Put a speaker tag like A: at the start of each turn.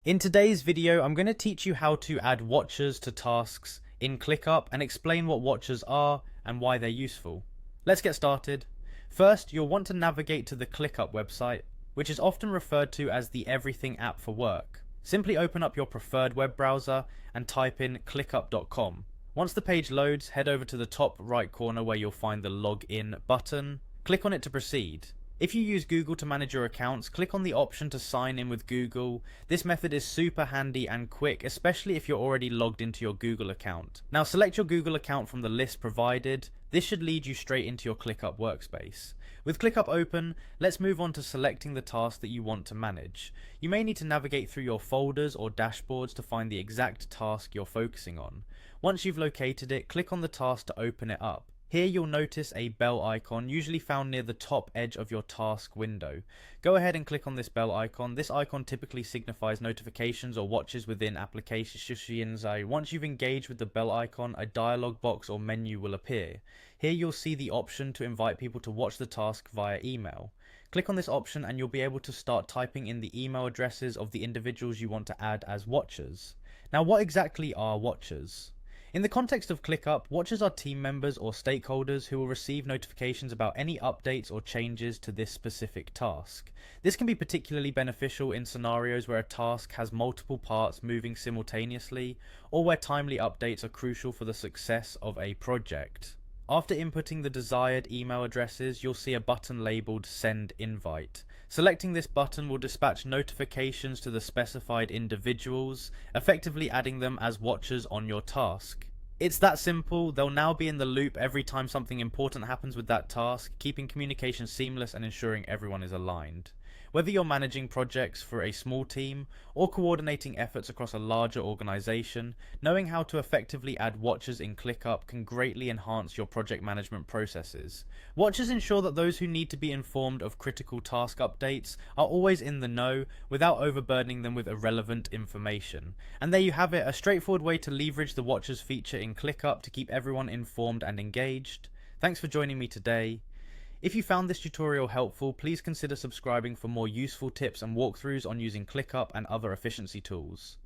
A: In today's video, I'm going to teach you how to add watchers to tasks in Clickup and explain what watchers are and why they're useful. Let's get started. First, you'll want to navigate to the Clickup website, which is often referred to as the Everything app for work. Simply open up your preferred web browser and type in clickup.com. Once the page loads, head over to the top right corner where you'll find the Login button. Click on it to proceed. If you use Google to manage your accounts, click on the option to sign in with Google. This method is super handy and quick, especially if you're already logged into your Google account. Now select your Google account from the list provided. This should lead you straight into your Clickup workspace. With Clickup open, let's move on to selecting the task that you want to manage. You may need to navigate through your folders or dashboards to find the exact task you're focusing on. Once you've located it, click on the task to open it up. Here you'll notice a bell icon, usually found near the top edge of your task window. Go ahead and click on this bell icon. This icon typically signifies notifications or watches within applications. Once you've engaged with the bell icon, a dialog box or menu will appear. Here you'll see the option to invite people to watch the task via email. Click on this option and you'll be able to start typing in the email addresses of the individuals you want to add as watchers. Now, what exactly are watchers? In the context of Clickup, watchers are team members or stakeholders who will receive notifications about any updates or changes to this specific task. This can be particularly beneficial in scenarios where a task has multiple parts moving simultaneously, or where timely updates are crucial for the success of a project. After inputting the desired email addresses, you'll see a button labeled Send Invite. Selecting this button will dispatch notifications to the specified individuals, effectively adding them as watchers on your task. It's that simple. They'll now be in the loop every time something important happens with that task, keeping communication seamless and ensuring everyone is aligned. Whether you're managing projects for a small team or coordinating efforts across a larger organization, knowing how to effectively add watchers in Clickup can greatly enhance your project management processes. Watchers ensure that those who need to be informed of critical task updates are always in the know without overburdening them with irrelevant information. And there you have it, a straightforward way to leverage the watchers feature in Clickup to keep everyone informed and engaged. Thanks for joining me today. If you found this tutorial helpful, please consider subscribing for more useful tips and walkthroughs on using Clickup and other efficiency tools.